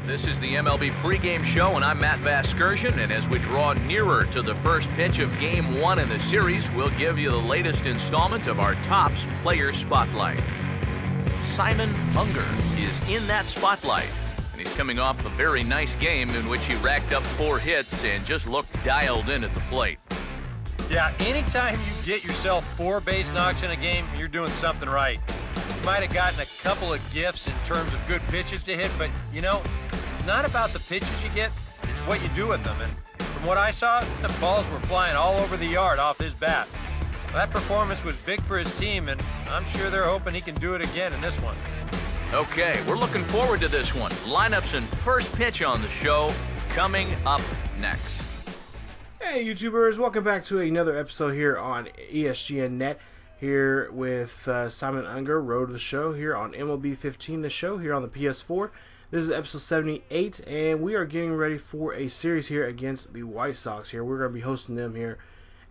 This is the MLB pregame show, and I'm Matt Vasgersian, and as we draw nearer to the first pitch of Game 1 in the series, we'll give you the latest installment of our Topps Player Spotlight. Simon Unger is in that spotlight, and he's coming off a very nice game in which he racked up 4 hits and just looked dialed in at the plate. Yeah, anytime you get yourself 4 base knocks in a game, you're doing something right. You might have gotten a couple of gifts in terms of good pitches to hit, but, you know, it's not about the pitches you get, it's what you do with them. And from what I saw, the balls were flying all over the yard off his bat. That performance was big for his team, and I'm sure they're hoping he can do it again in this one. Okay, we're looking forward to this one. Lineups and first pitch on the show coming up next. Hey YouTubers, welcome back to another episode here on ESGNet. Here with Simon Unger, Road to the Show, here on MLB 15, the show, here on the PS4. This is episode 78, and we are getting ready for a series here against the White Sox here. We're going to be hosting them here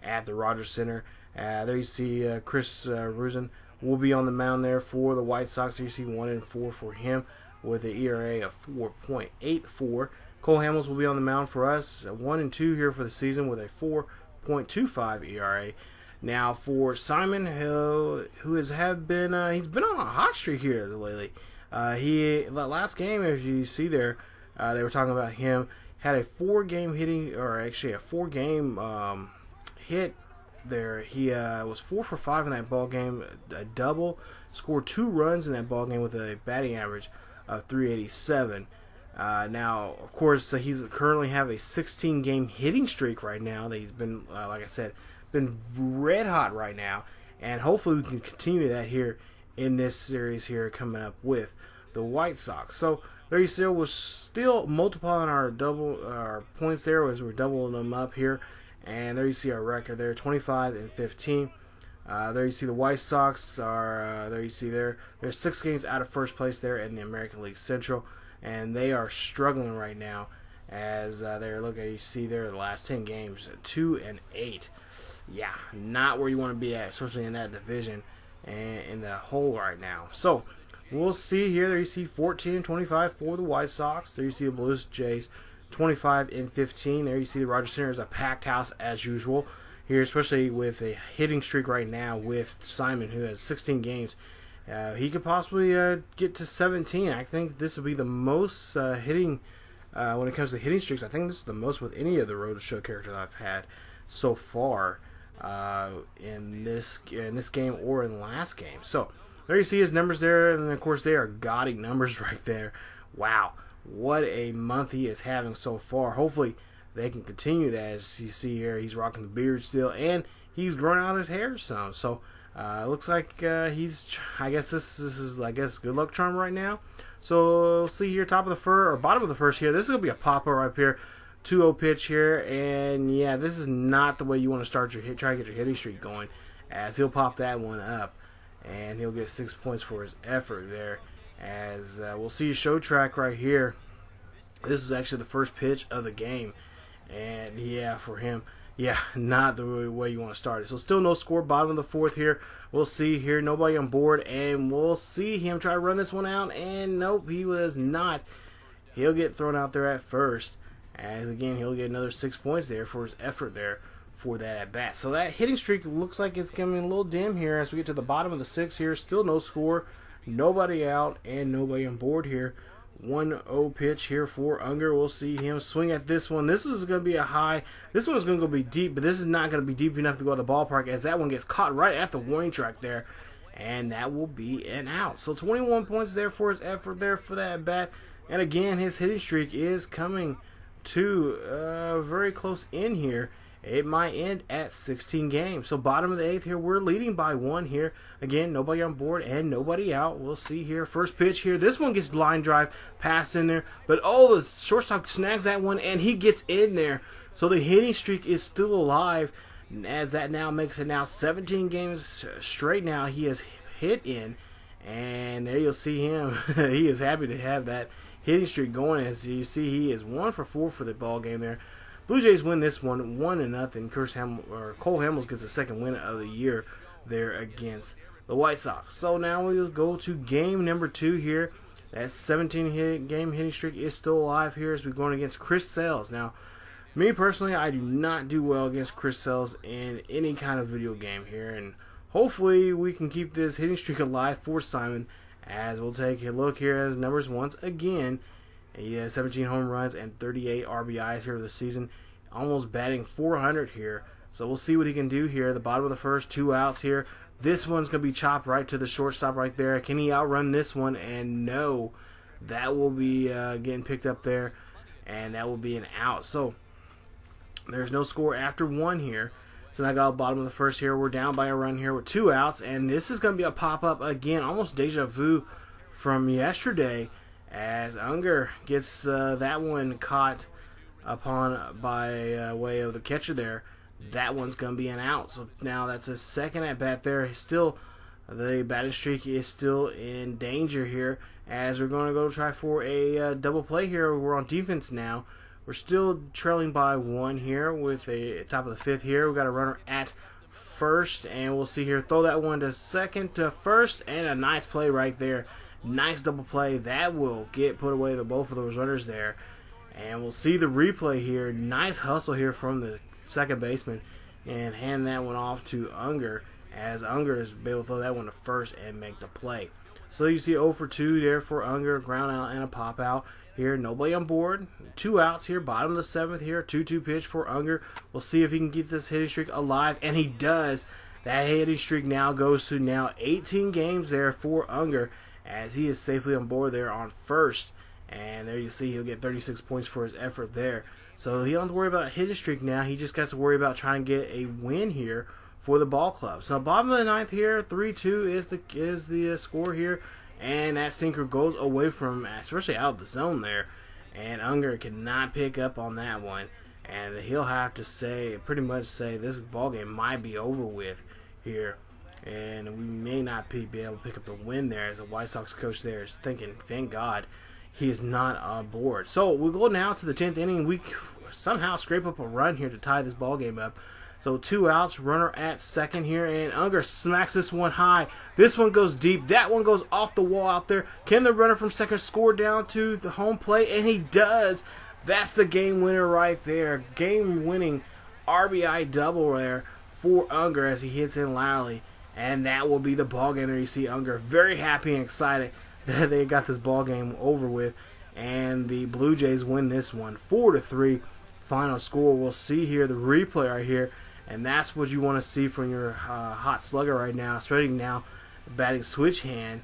at the Rogers Center. There you see Chris Rusin will be on the mound there for the White Sox. There you see 1-4 for him with an ERA of 4.84. Cole Hamels will be on the mound for us, 1-2 here for the season with a 4.25 ERA. Now for Simon, who he's been on a hot streak here lately. The last game, as you see there, they were talking about him, had a 4-game hitting, or actually a 4-game hit there. He was 4 for 5 in that ball game, a double, scored 2 runs in that ball game with a batting average of 387. Now, of course, he's currently have a 16-game hitting streak right now. That he's been, like I said, been red hot right now, and hopefully we can continue that here in this series here coming up with the White Sox. So there you see, we're still multiplying our points there as we're doubling them up here, and there you see our record there, 25-15. There you see the White Sox are there you see they're 6 games out of first place there in the American League Central, and they are struggling right now as they're you see there the last 10 games, 2-8. Yeah, not where you want to be at, especially in that division and in the hole right now. So we'll see here. There you see 14-25 for the White Sox. There you see the Blue Jays 25-15. There you see the Rogers Center is a packed house as usual here, especially with a hitting streak right now with Simon, who has 16 games. He could possibly get to 17. I think this will be the most hitting when it comes to hitting streaks. I think this is the most with any of the Road to Show characters I've had so far in this game or in the last game. So there you see his numbers there, and of course they are gaudy numbers right there. Wow, what a month he is having so far. Hopefully they can continue that. As you see here, he's rocking the beard still, and he's growing out his hair some. So it looks like he's, I guess this is good luck charm right now. So we'll see here, top of the bottom of the first here. This is gonna be a pop-up right here. 2-0 pitch here, and yeah, this is not the way you want to start your try to get your hitting streak going, as he'll pop that one up, and he'll get 6 points for his effort there. As we'll see show track right here. This is actually the first pitch of the game, and yeah, for him, yeah, not the way you want to start it. So still no score, bottom of the 4th here. We'll see here, nobody on board, and we'll see him try to run this one out, and nope, he was not. He'll get thrown out there at first. As again, he'll get another 6 points there for his effort there for that at bat. So that hitting streak looks like it's coming a little dim here as we get to the bottom of the 6th here. Still no score, nobody out, and nobody on board here. 1-0 pitch here for Unger. We'll see him swing at this one. This is going to be a high. This one's going to be deep, but this is not going to be deep enough to go to the ballpark, as that one gets caught right at the warning track there, and that will be an out. So 21 points there for his effort there for that at bat. And again, his hitting streak is coming to very close in here. It might end at 16 games. So bottom of the 8th here, we're leading by 1 here. Again, nobody on board and nobody out. We'll see here. First pitch here. This one gets line drive, pass in there. But oh, the shortstop snags that one and he gets in there. So the hitting streak is still alive, as that now makes it now 17 games straight now he has hit in. And there you'll see him. He is happy to have that hitting streak going. As you see, he is 1 for 4 for the ball game there. Blue Jays win this one 1-0. Cole Hamels gets the second win of the year there against the White Sox. So now we'll go to game number 2 here. That 17 game hitting streak is still alive here as we're going against Chris Sales. Now, me personally, I do not do well against Chris Sales in any kind of video game here, and hopefully we can keep this hitting streak alive for Simon, as we'll take a look here at his numbers once again. He has 17 home runs and 38 RBIs here this season, almost batting 400 here. So we'll see what he can do here at the bottom of the first, 2 outs here. This one's going to be chopped right to the shortstop right there. Can he outrun this one? And no, that will be getting picked up there, and that will be an out. So there's no score after 1 here. So now I got bottom of the first here. We're down by a run here with 2 outs, and this is going to be a pop-up again, almost deja vu from yesterday, as Unger gets that one caught upon by way of the catcher there. That one's going to be an out. So now that's his second at bat there. Still, the batting streak is still in danger here, as we're going to go try for a double play here. We're on defense now. We're still trailing by 1 here with a top of the 5th here. We've got a runner at first, and we'll see here. Throw that one to second, to first, and a nice play right there. Nice double play. That will get put away to both of those runners there. And we'll see the replay here. Nice hustle here from the second baseman, and hand that one off to Unger, as Unger is able to throw that one to first and make the play. So you see 0 for 2 there for Unger, ground out and a pop out here. Nobody on board. 2 outs here, bottom of the 7th here. 2-2 pitch for Unger. We'll see if he can get this hitting streak alive, and he does. That hitting streak now goes to now 18 games there for Unger, as he is safely on board there on first. And there you see he'll get 36 points for his effort there. So he don't have to worry about a hitting streak now. He just got to worry about trying to get a win here for the ball club. So bottom of the 9th here, 3-2 is the score here. And that sinker goes away from, especially out of the zone there. And Unger cannot pick up on that one. And he'll have to pretty much say this ball game might be over with here. And we may not be able to pick up the win there, as the White Sox coach there is thinking, thank God he is not on board. So we'll go now to the 10th inning. We somehow scrape up a run here to tie this ball game up. So 2 outs, runner at second here, and Unger smacks this one high. This one goes deep. That one goes off the wall out there. Can the runner from second score down to the home plate? And he does. That's the game winner right there. Game winning RBI double there for Unger as he hits in loudly. And that will be the ball game there. You see Unger very happy and excited that they got this ball game over with. And the Blue Jays win this one 4-3. Final score. We'll see here the replay right here. And that's what you want to see from your hot slugger right now, especially now batting switch hand,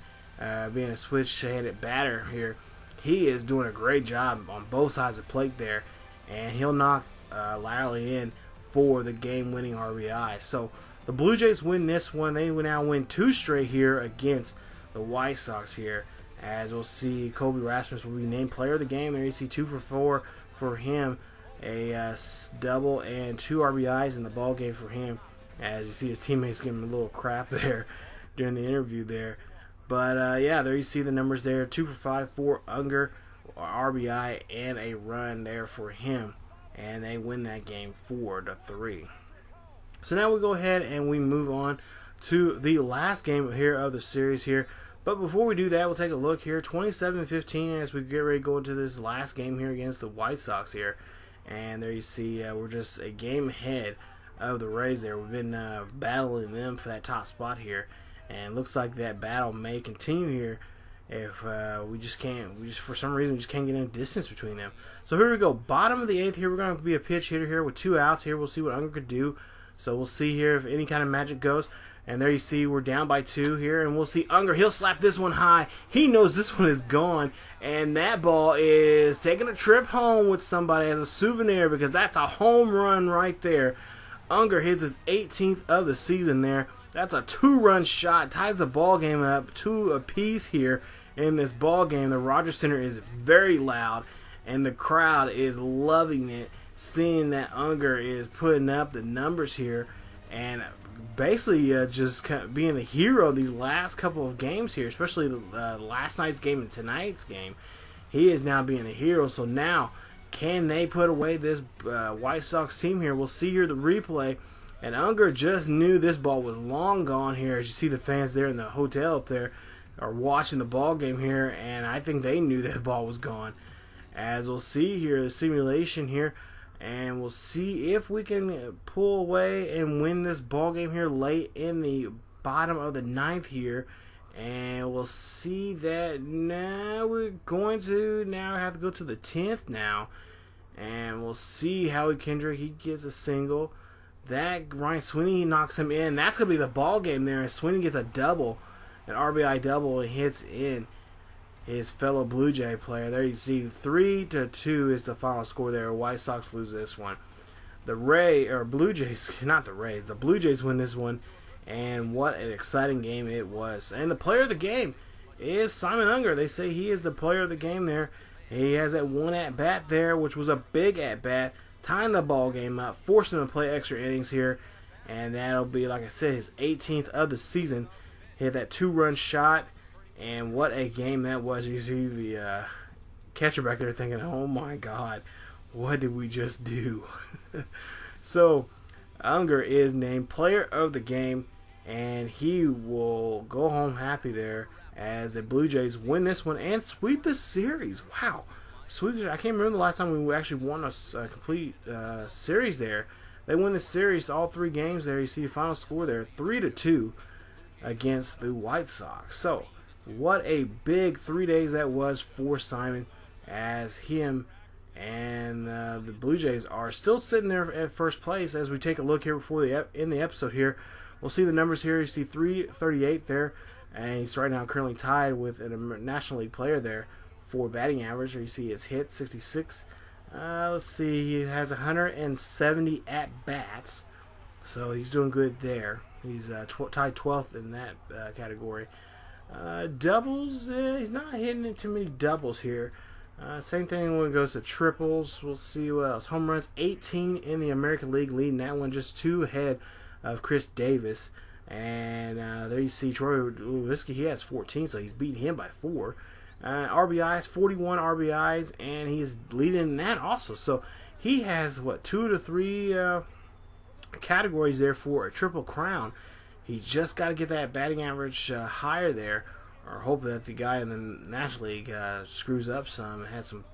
being a switch-handed batter here. He is doing a great job on both sides of the plate there, and he'll knock Lally in for the game-winning RBI. So the Blue Jays win this one. They now win 2 straight here against the White Sox here, as we'll see Kobe Rasmus will be named player of the game. There you see 2 for 4 for him. A double and 2 RBIs in the ball game for him, as you see his teammates giving him a little crap there during the interview there. But yeah, there you see the numbers there. 2 for 5 for Unger, RBI and a run there for him, and they win that game 4-3. So now we go ahead and we move on to the last game here of the series here. But before we do that, we'll take a look here. 27-15 as we get ready to go into this last game here against the White Sox here. And there you see we're just a game ahead of the Rays there. We've been battling them for that top spot here. And looks like that battle may continue here if for some reason, we just can't get any distance between them. So here we go. Bottom of the 8th here. We're going to be a pitch hitter here with 2 outs here. We'll see what Unger could do. So we'll see here if any kind of magic goes. And there you see we're down by 2 here, and we'll see Unger. He'll slap this one high. He knows this one is gone, and that ball is taking a trip home with somebody as a souvenir, because that's a home run right there. Unger hits his 18th of the season there. That's a 2-run shot. Ties the ball game up 2 apiece here in this ball game. The Rogers Center is very loud, and the crowd is loving it, seeing that Unger is putting up the numbers here, and basically just kind of being the hero of these last couple of games here, especially the last night's game and tonight's game. He is now being a hero. So now, can they put away this White Sox team here? We'll see here the replay. And Unger just knew this ball was long gone here. As you see the fans there in the hotel up there, are watching the ball game here, and I think they knew that ball was gone. As we'll see here, the simulation here, and we'll see if we can pull away and win this ball game here late in the bottom of the 9th here. And we'll see that now we're going to now have to go to the 10th now. And we'll see Howie Kendrick, he gets a single. That Ryan Sweeney knocks him in. That's going to be the ball game there. And Sweeney gets a double, an RBI double, and hits in his fellow Blue Jay player. There you see 3-2 is the final score there. White Sox lose this one. The Blue Jays, not the Rays, the Blue Jays win this one. And what an exciting game it was. And the player of the game is Simon Unger. They say he is the player of the game there. He has that one at-bat there, which was a big at-bat, tying the ball game up, forcing him to play extra innings here. And that'll be, like I said, his 18th of the season. He had that 2-run shot, and what a game that was. You see the catcher back there thinking, oh my God, what did we just do? So, Unger is named player of the game, and he will go home happy there as the Blue Jays win this one and sweep the series. Wow. I can't remember the last time we actually won a complete series there. They win the series, all 3 games there. You see the final score there, 3-2 against the White Sox. So, what a big 3 days that was for Simon, as him and the Blue Jays are still sitting there at first place. As we take a look here before in the episode here, we'll see the numbers here. You see 338 there, and he's right now currently tied with a National League player there for batting average. Or you see his hit 66. Let's see, he has 170 at bats, so he's doing good there. He's tied 12th in that category. Doubles, he's not hitting too many doubles here. Same thing when it goes to triples. We'll see what else. Home runs, 18 in the American League, leading that one just 2 ahead of Chris Davis. And there you see Troy Ulisky, he has 14, so he's beating him by 4. RBIs, 41 RBIs, and he's leading that also. So he has, 2 to 3 categories there for a triple crown. He just got to get that batting average higher there, or hope that the guy in the National League screws up some and has some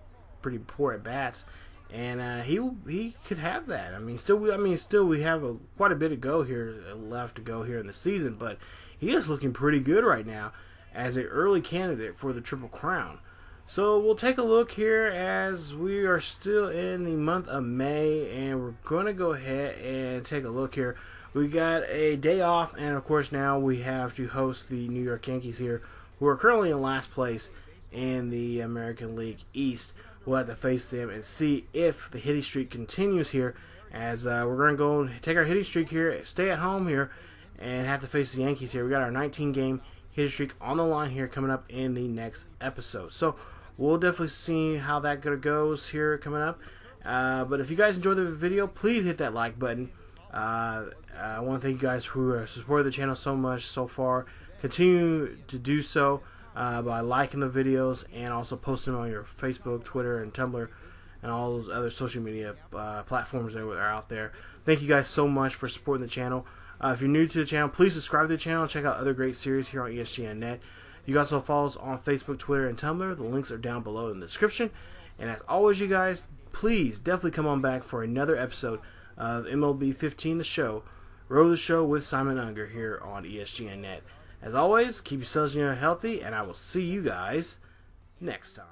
pretty poor at bats, and he could have that. Still we have quite a bit to go here left to go here in the season, but he is looking pretty good right now as an early candidate for the Triple Crown. So we'll take a look here as we are still in the month of May, and we're going to go ahead and take a look here. We got a day off, and of course now we have to host the New York Yankees here, who are currently in last place in the American League East. We'll have to face them and see if the hitting streak continues here, as we're going to go take our hitting streak here, stay at home here, and have to face the Yankees here. We got our 19-game hitting streak on the line here coming up in the next episode. So we'll definitely see how that goes here coming up. But if you guys enjoyed the video, please hit that like button. I want to thank you guys who have supported the channel so much so far. Continue to do so by liking the videos and also posting them on your Facebook, Twitter, and Tumblr, and all those other social media platforms that are out there. Thank you guys so much for supporting the channel. If you're new to the channel, please subscribe to the channel and check out other great series here on ESGNet. You guys also follow us on Facebook, Twitter, and Tumblr. The links are down below in the description. And as always, you guys, please definitely come on back for another episode of MLB 15 The Show, Road to the Show with Simon Unger here on ESGNet. As always, keep yourselves healthy, and I will see you guys next time.